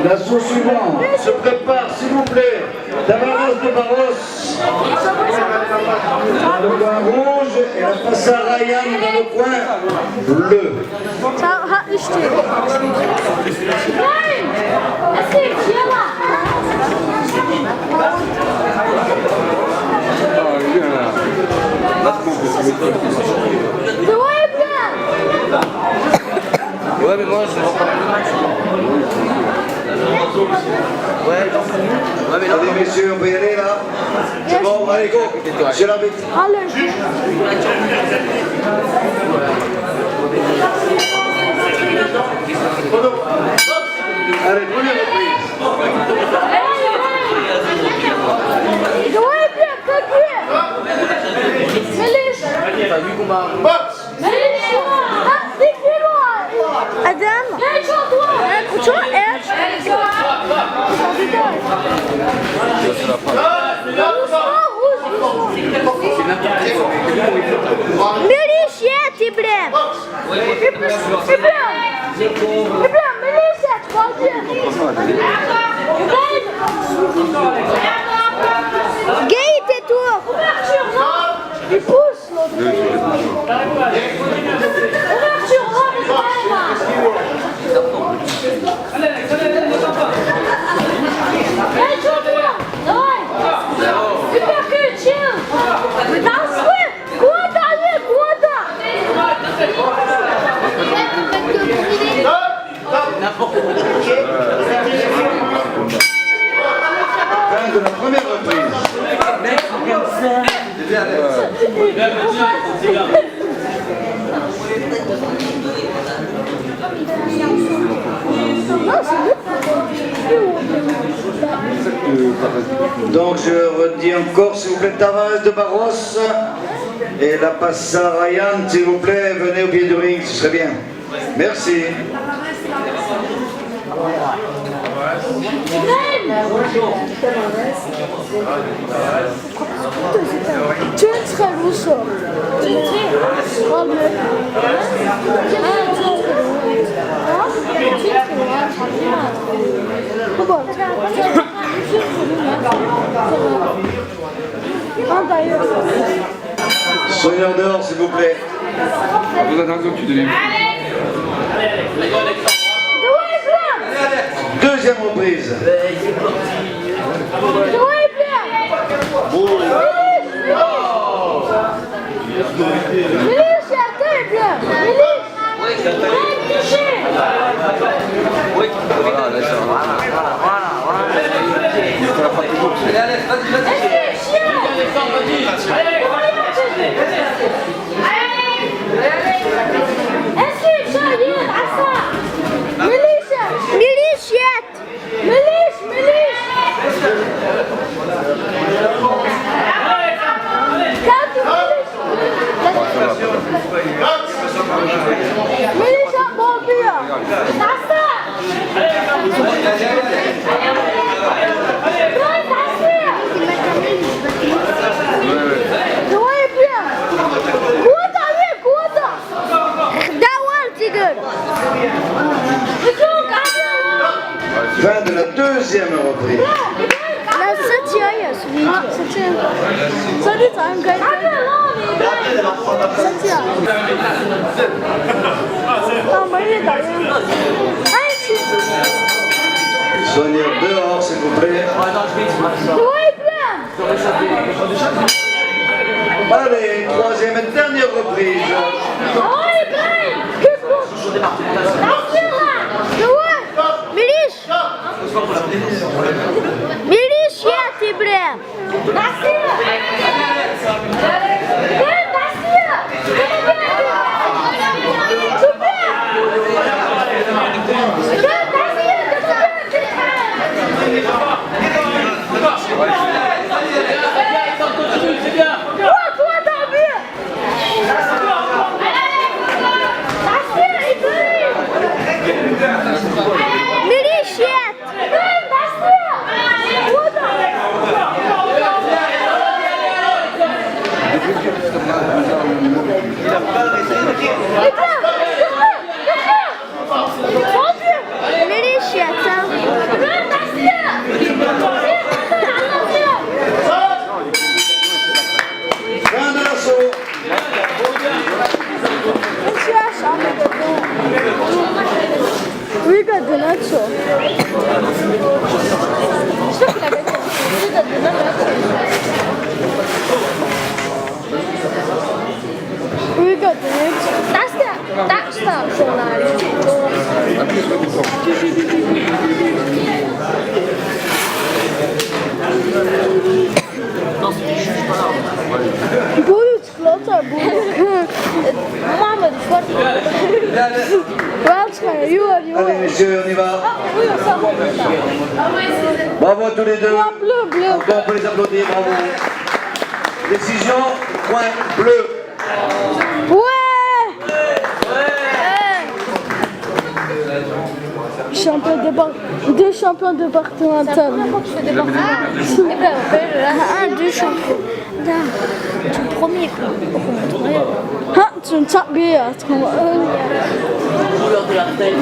L'assaut suivant se prépare, s'il vous plaît. Tavares de Barros. Dans le coin rouge et la Passarayan dans le coin bleu. Ouais, mais moi je vais Allez, messieurs, on peut y aller là. C'est bon, allez, go. Monsieur l'arbitre. Allez, première reprise. Adam, toi, Milícia, Ibrahim! Milícia, Gate et tout! Il pousse l'autre! Ouverture, Fin de la première reprise. Donc je redis encore, s'il vous plaît, Tavares de Barros et la Passarayan, s'il vous plaît, venez au pied du ring, ce serait bien. Merci. Centre russo. Soyez en dehors, s'il vous plaît. Vous attention, tu devais. Deuxième reprise. Fin de la deuxième reprise. La septième, septième. Ça dit ça, un gars. Septième. Ah, moi, il est derrière. Soignez dehors, s'il vous plaît. Allez, troisième et dernière reprise. Milícia, Ibrahim! Milícia! de nacho. Je crois qu'il avait fait de nacho. We got the nacho. That's that journal. Boju çikolata bu. Mama foarte. Allez messieurs, on y va. Bravo à tous les deux. Encore on peut les applaudir, bravo. Décision, point bleu. Deux champions départementaux. Deux champions. Du premier. Tu me tapes bien. Couleur de la tête.